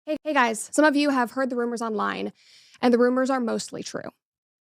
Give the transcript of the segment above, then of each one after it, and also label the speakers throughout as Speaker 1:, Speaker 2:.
Speaker 1: Hey guys, some of you have heard the rumors online, and the rumors are mostly true.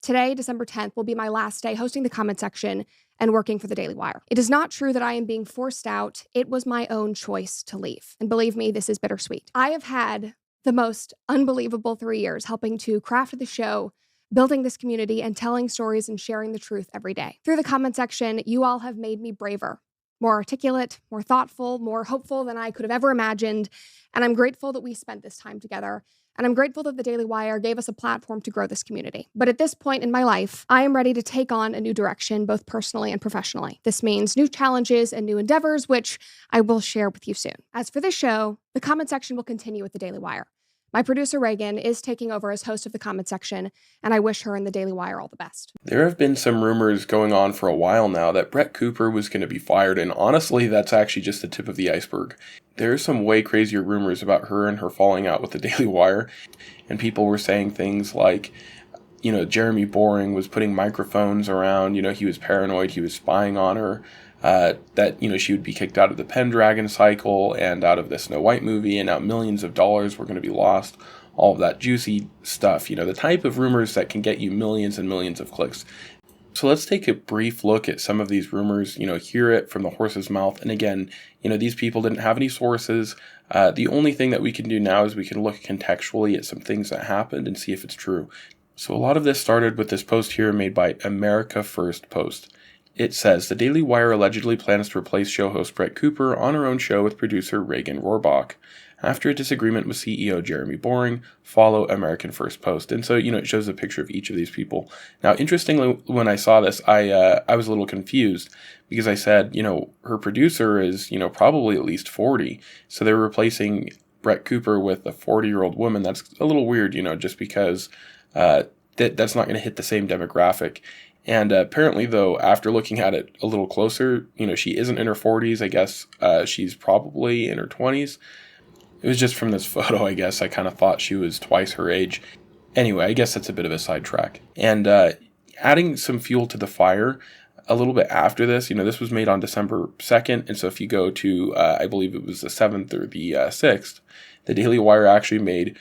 Speaker 1: Today, December 10th, will be my last day hosting the comment section and working for the Daily Wire. It is not true that I am being forced out. It was my own choice to leave. And believe me, this is bittersweet. I have had the most unbelievable 3 years helping to craft the show, building this community, and telling stories and sharing the truth every day. Through the comment section, you all have made me braver, more articulate, more thoughtful, more hopeful than I could have ever imagined. And I'm grateful that we spent this time together. And I'm grateful that the Daily Wire gave us a platform to grow this community. But at this point in my life, I am ready to take on a new direction, both personally and professionally. This means new challenges and new endeavors, which I will share with you soon. As for this show, the comment section will continue with the Daily Wire. My producer, Reagan, is taking over as host of the comment section, and I wish her and the Daily Wire all the best.
Speaker 2: There have been some rumors going on for a while now that Brett Cooper was going to be fired, and honestly, that's actually just the tip of the iceberg. There are some way crazier rumors about her and her falling out with the Daily Wire, and people were saying things like, Jeremy Boering was putting microphones around, he was paranoid, he was spying on her, that she would be kicked out of the Pendragon cycle and out of the Snow White movie, and now millions of dollars were going to be lost. All of that juicy stuff, the type of rumors that can get you millions and millions of clicks. So let's take a brief look at some of these rumors, hear it from the horse's mouth. And again, these people didn't have any sources. The only thing that we can do now is we can look contextually at some things that happened and see if it's true. So a lot of this started with this post here made by America First Post. It says, the Daily Wire allegedly plans to replace show host Brett Cooper on her own show with producer Reagan Rohrbach. After a disagreement with CEO Jeremy Boering, follow American First Post. And so, it shows a picture of each of these people. Now, interestingly, when I saw this, I was a little confused because I said, her producer is, probably at least 40. So they're replacing Brett Cooper with a 40-year-old woman. That's a little weird, just because that's not going to hit the same demographic. And apparently, though, after looking at it a little closer, she isn't in her 40s. I guess she's probably in her 20s. It was just from this photo, I guess. I kind of thought she was twice her age. Anyway, I guess that's a bit of a sidetrack. And adding some fuel to the fire, a little bit after this, this was made on December 2nd. And so if you go to, I believe it was the 7th or the 6th, the Daily Wire actually made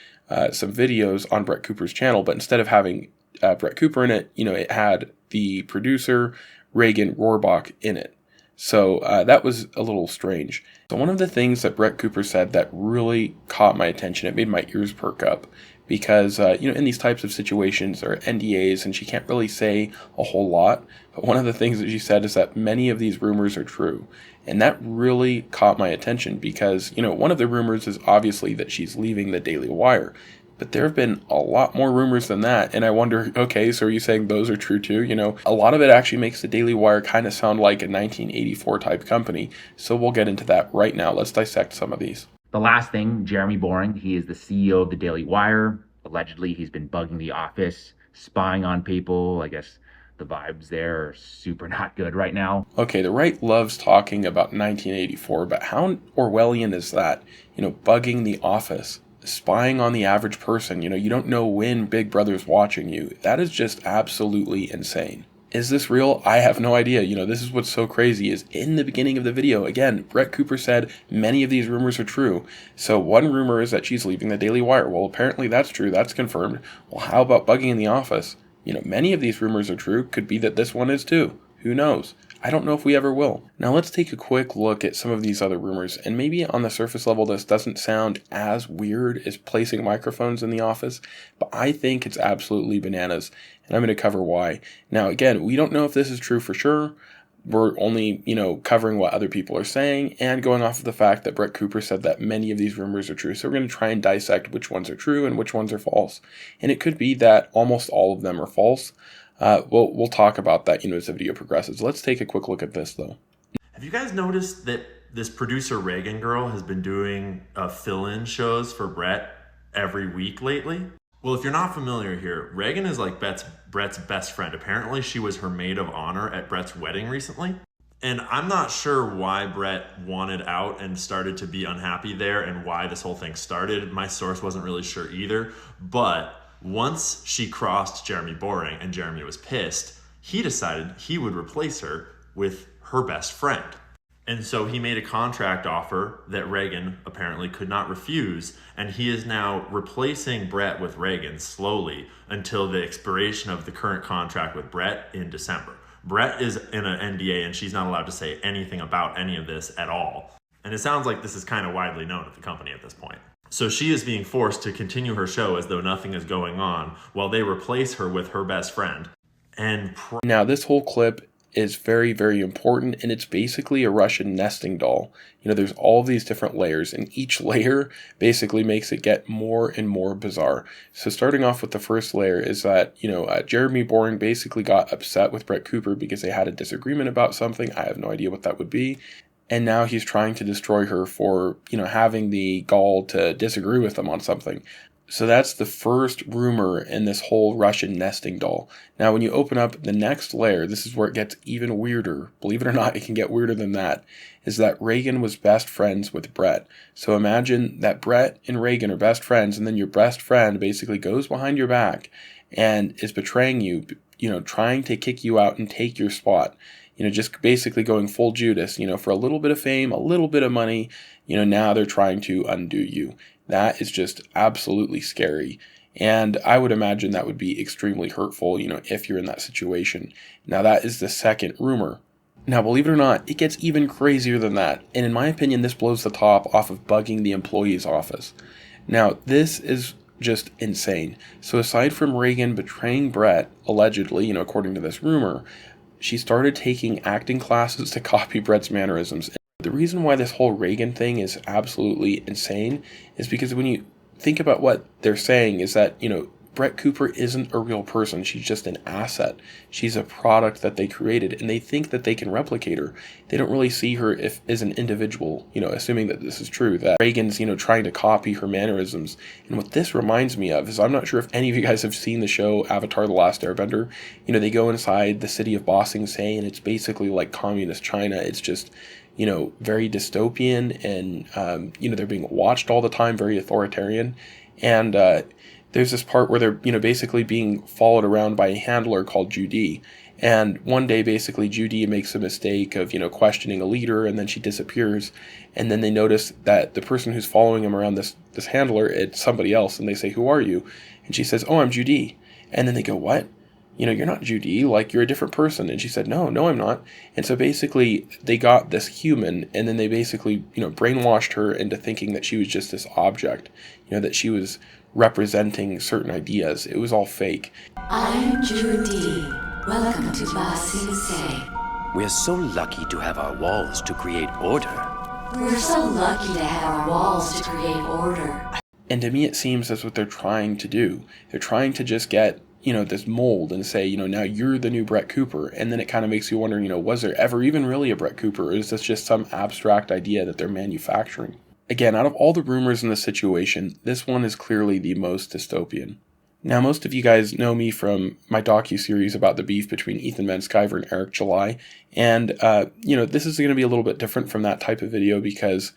Speaker 2: some videos on Brett Cooper's channel. But instead of having Brett Cooper in it, it had the producer, Reagan Rohrbach, in it. So that was a little strange. So one of the things that Brett Cooper said that really caught my attention, it made my ears perk up, because, in these types of situations there are NDAs and she can't really say a whole lot. But one of the things that she said is that many of these rumors are true. And that really caught my attention because, one of the rumors is obviously that she's leaving the Daily Wire. But there have been a lot more rumors than that, and I wonder, okay, so are you saying those are true too? A lot of it actually makes the Daily Wire kind of sound like a 1984 type company, so we'll get into that right now. Let's dissect some of these.
Speaker 3: The last thing, Jeremy Boering, he is the CEO of the Daily Wire. Allegedly, he's been bugging the office, spying on people. I guess the vibes there are super not good right now.
Speaker 2: Okay, the right loves talking about 1984, but how Orwellian is that? Bugging the office. Spying on the average person, you don't know when Big Brother's watching you. That is just absolutely insane. Is this real? I have no idea. This is what's so crazy is in the beginning of the video, again, Brett Cooper said many of these rumors are true. So one rumor is that she's leaving the Daily Wire. Well, apparently that's true. That's confirmed. Well, how about bugging in the office? Many of these rumors are true. Could be that this one is too. Who knows? I don't know if we ever will. Now let's take a quick look at some of these other rumors, and maybe on the surface level this doesn't sound as weird as placing microphones in the office, but I think it's absolutely bananas, and I'm going to cover why. Now again, we don't know if this is true for sure. We're only, covering what other people are saying and going off of the fact that Brett Cooper said that many of these rumors are true. So we're going to try and dissect which ones are true and which ones are false. And it could be that almost all of them are false. We'll talk about that, as the video progresses. Let's take a quick look at this, though.
Speaker 4: Have you guys noticed that this producer Reagan girl has been doing fill-in shows for Brett every week lately? Well, if you're not familiar here, Reagan is like Brett's best friend. Apparently, she was her maid of honor at Brett's wedding recently. And I'm not sure why Brett wanted out and started to be unhappy there and why this whole thing started. My source wasn't really sure either, but once she crossed Jeremy Boering and Jeremy was pissed, he decided he would replace her with her best friend. And so he made a contract offer that Reagan apparently could not refuse, and he is now replacing Brett with Reagan slowly until the expiration of the current contract with Brett in December. Brett is in an NDA and she's not allowed to say anything about any of this at all. And it sounds like this is kind of widely known at the company at this point. So she is being forced to continue her show as though nothing is going on while they replace her with her best friend. And
Speaker 2: now this whole clip is very, very important, and it's basically a Russian nesting doll. There's all these different layers, and each layer basically makes it get more and more bizarre. So starting off with the first layer is that, Jeremy Boering basically got upset with Brett Cooper because they had a disagreement about something. I have no idea what that would be. And now he's trying to destroy her for, having the gall to disagree with them on something. So that's the first rumor in this whole Russian nesting doll. Now, when you open up the next layer, this is where it gets even weirder. Believe it or not, it can get weirder than that. Is that Reagan was best friends with Brett. So imagine that Brett and Reagan are best friends, and then your best friend basically goes behind your back and is betraying you, trying to kick you out and take your spot. Just basically going full Judas, for a little bit of fame, a little bit of money, now they're trying to undo you. That is just absolutely scary. And I would imagine that would be extremely hurtful, if you're in that situation. Now, that is the second rumor. Now, believe it or not, it gets even crazier than that. And in my opinion, this blows the top off of bugging the employee's office. Now, this is just insane. So aside from Reagan betraying Brett, allegedly, according to this rumor, she started taking acting classes to copy Brett's mannerisms. The reason why this whole Reagan thing is absolutely insane is because when you think about what they're saying is that, Brett Cooper isn't a real person. She's just an asset. She's a product that they created, and they think that they can replicate her. They don't really see her as an individual, assuming that this is true, that Reagan's, trying to copy her mannerisms. And what this reminds me of is, I'm not sure if any of you guys have seen the show Avatar: The Last Airbender. They go inside the city of Ba Sing Se, and it's basically like communist China. It's just, very dystopian, and, they're being watched all the time, very authoritarian. And there's this part where they're, basically being followed around by a handler called Judy. And one day, basically, Judy makes a mistake of, questioning a leader, and then she disappears. And then they notice that the person who's following him around this handler, it's somebody else. And they say, "Who are you?" And she says, "Oh, I'm Judy." And then they go, "What? You're not Judy, you're a different person." And she said, no, I'm not. And so basically they got this human, and then they basically, brainwashed her into thinking that she was just this object, that she was representing certain ideas. It was all fake.
Speaker 5: I'm Judy. Welcome to Ba Sing Se.
Speaker 6: We're so lucky to have our walls to create order.
Speaker 5: We're so lucky to have our walls to create order.
Speaker 2: And to me, it seems that's what they're trying to do. They're trying to just get, this mold and say, now you're the new Brett Cooper. And then it kind of makes you wonder, was there ever even really a Brett Cooper? Or is this just some abstract idea that they're manufacturing? Again, out of all the rumors in this situation, this one is clearly the most dystopian. Now, most of you guys know me from my docu-series about the beef between Ethan Van Sciver and Eric July. And, this is going to be a little bit different from that type of video because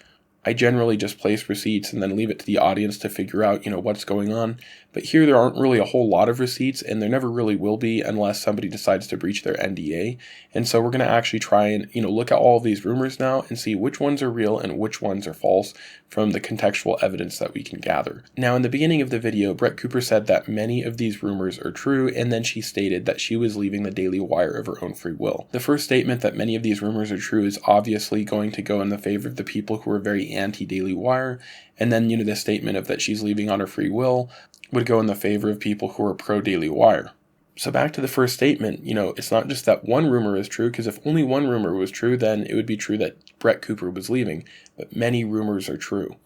Speaker 2: I generally just place receipts and then leave it to the audience to figure out, what's going on. But here there aren't really a whole lot of receipts, and there never really will be unless somebody decides to breach their NDA. And so we're going to actually try and, look at all of these rumors now and see which ones are real and which ones are false from the contextual evidence that we can gather. Now, in the beginning of the video, Brett Cooper said that many of these rumors are true, and then she stated that she was leaving the Daily Wire of her own free will. The first statement that many of these rumors are true is obviously going to go in the favor of the people who are very anti-Daily Wire, and then, the statement of that she's leaving on her free will would go in the favor of people who are pro-Daily Wire. So back to the first statement, it's not just that one rumor is true, because if only one rumor was true, then it would be true that Brett Cooper was leaving, but many rumors are true.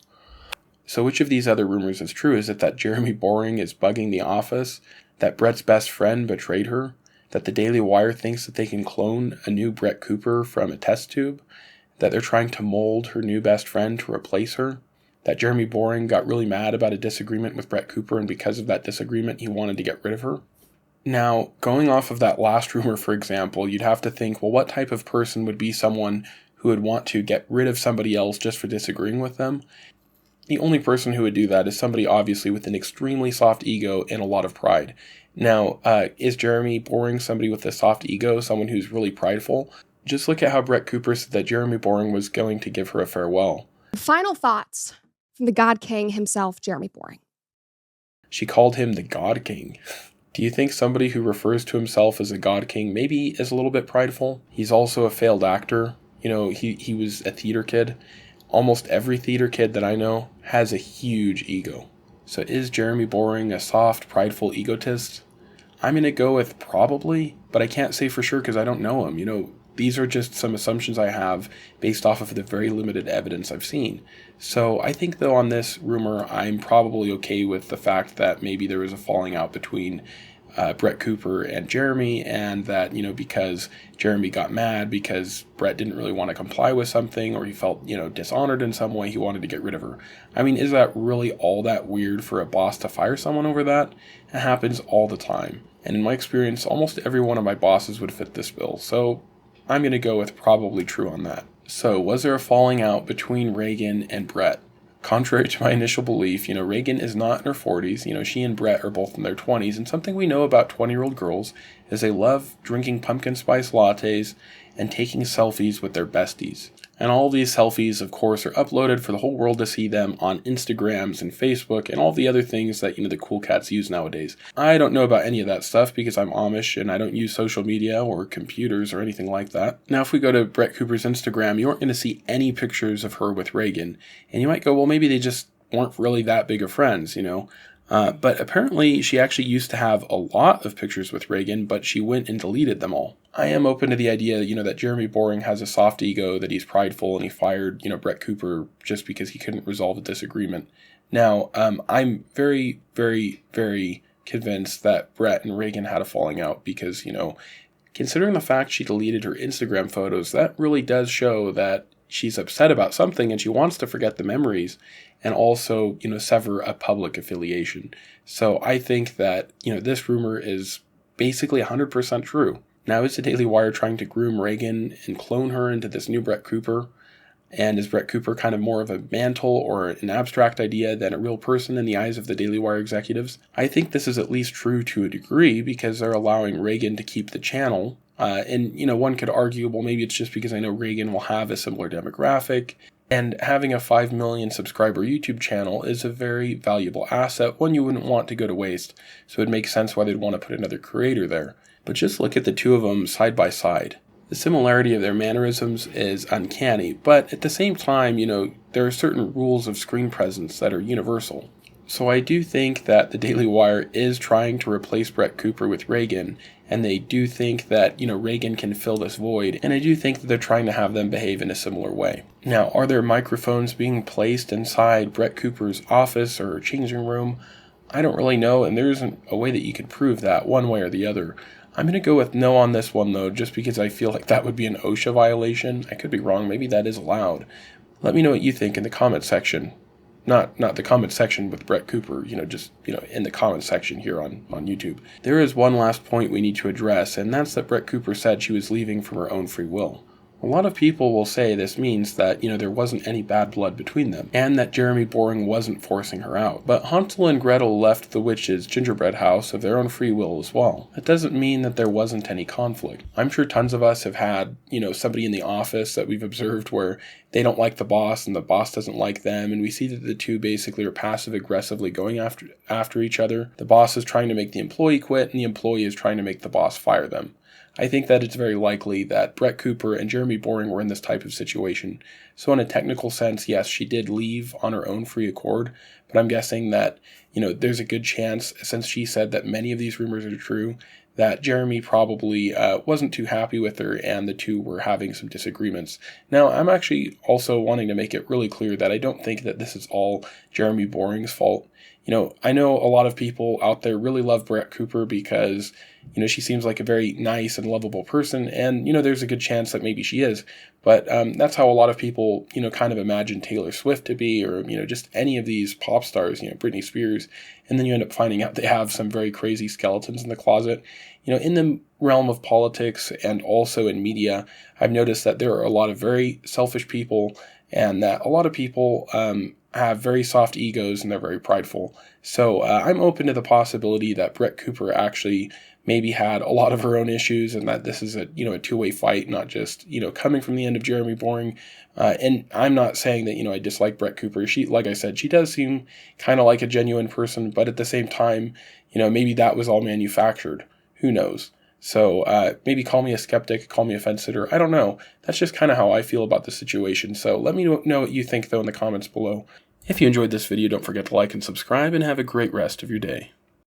Speaker 2: So which of these other rumors is true? Is it that Jeremy Boering is bugging the office, that Brett's best friend betrayed her, that the Daily Wire thinks that they can clone a new Brett Cooper from a test tube, that they're trying to mold her new best friend to replace her, that Jeremy Boering got really mad about a disagreement with Brett Cooper, and because of that disagreement, he wanted to get rid of her? Now, going off of that last rumor, for example, you'd have to think, well, what type of person would be someone who would want to get rid of somebody else just for disagreeing with them? The only person who would do that is somebody obviously with an extremely soft ego and a lot of pride. Now, is Jeremy Boering somebody with a soft ego, someone who's really prideful? Just look at how Brett Cooper said that Jeremy Boring was going to give her a farewell.
Speaker 1: Final thoughts from the God King himself, Jeremy Boring.
Speaker 2: She called him the God King. Do you think somebody who refers to himself as a God King maybe is a little bit prideful? He's also a failed actor. He was a theater kid. Almost every theater kid that I know has a huge ego. So is Jeremy Boring a soft, prideful egotist? I'm going to go with probably, but I can't say for sure because I don't know him. These are just some assumptions I have based off of the very limited evidence I've seen. So I think, though, on this rumor, I'm probably okay with the fact that maybe there was a falling out between Brett Cooper and Jeremy, and that, because Jeremy got mad because Brett didn't really want to comply with something, or he felt, dishonored in some way, he wanted to get rid of her. I mean, is that really all that weird for a boss to fire someone over that? It happens all the time. And in my experience, almost every one of my bosses would fit this bill. So I'm going to go with probably true on that. So was there a falling out between Reagan and Brett? Contrary to my initial belief, Reagan is not in her 40s. She and Brett are both in their 20s. And something we know about 20-year-old girls is they love drinking pumpkin spice lattes and taking selfies with their besties. And all these selfies, of course, are uploaded for the whole world to see them on Instagrams and Facebook and all the other things that, the cool cats use nowadays. I don't know about any of that stuff because I'm Amish and I don't use social media or computers or anything like that. Now, if we go to Brett Cooper's Instagram, you aren't going to see any pictures of her with Reagan. And you might go, well, maybe they just weren't really that big of friends, But apparently she actually used to have a lot of pictures with Reagan, but she went and deleted them all. I am open to the idea, that Jeremy Boring has a soft ego, that he's prideful, and he fired, Brett Cooper just because he couldn't resolve a disagreement. Now, I'm very, very, very convinced that Brett and Reagan had a falling out because, considering the fact she deleted her Instagram photos, that really does show that she's upset about something and she wants to forget the memories and also, sever a public affiliation. So I think that, this rumor is basically 100% true. Now, is the Daily Wire trying to groom Reagan and clone her into this new Brett Cooper? And is Brett Cooper kind of more of a mantle or an abstract idea than a real person in the eyes of the Daily Wire executives? I think this is at least true to a degree because they're allowing Reagan to keep the channel. And one could argue, well, maybe it's just because I know Reagan will have a similar demographic. And having a 5 million subscriber YouTube channel is a very valuable asset, one you wouldn't want to go to waste. So it makes sense why they'd want to put another creator there. But just look at the two of them side by side. The similarity of their mannerisms is uncanny, but at the same time, there are certain rules of screen presence that are universal. So I do think that the Daily Wire is trying to replace Brett Cooper with Reagan, and they do think that, Reagan can fill this void, and I do think that they're trying to have them behave in a similar way. Now, are there microphones being placed inside Brett Cooper's office or changing room? I don't really know, and there isn't a way that you could prove that one way or the other. I'm going to go with no on this one, though, just because I feel like that would be an OSHA violation. I could be wrong. Maybe that is allowed. Let me know what you think in the comment section. Not the comment section with Brett Cooper, just in the comment section here on YouTube. There is one last point we need to address, and that's that Brett Cooper said she was leaving from her own free will. A lot of people will say this means that, there wasn't any bad blood between them, and that Jeremy Boring wasn't forcing her out. But Hansel and Gretel left the witch's gingerbread house of their own free will as well. That doesn't mean that there wasn't any conflict. I'm sure tons of us have had, somebody in the office that we've observed where they don't like the boss and the boss doesn't like them, and we see that the two basically are passive-aggressively going after each other. The boss is trying to make the employee quit, and the employee is trying to make the boss fire them. I think that it's very likely that Brett Cooper and Jeremy Boring were in this type of situation. So in a technical sense, yes, she did leave on her own free accord, but I'm guessing that, there's a good chance, since she said that many of these rumors are true, that Jeremy probably wasn't too happy with her and the two were having some disagreements. Now, I'm actually also wanting to make it really clear that I don't think that this is all Jeremy Boring's fault. I know a lot of people out there really love Brett Cooper because, she seems like a very nice and lovable person, and, there's a good chance that maybe she is. But that's how a lot of people, kind of imagine Taylor Swift to be, or, just any of these pop stars, Britney Spears, and then you end up finding out they have some very crazy skeletons in the closet. In the realm of politics and also in media, I've noticed that there are a lot of very selfish people, and that a lot of people have very soft egos and they're very prideful. So I'm open to the possibility that Brett Cooper actually maybe had a lot of her own issues, and that this is a two-way fight, not just coming from the end of Jeremy Boering. And I'm not saying that I dislike Brett Cooper. She, like I said, she does seem kind of like a genuine person, but at the same time, maybe that was all manufactured. Who knows? So maybe call me a skeptic, call me a fence sitter. I don't know. That's just kind of how I feel about the situation. So let me know what you think, though, in the comments below. If you enjoyed this video, don't forget to like and subscribe, and have a great rest of your day.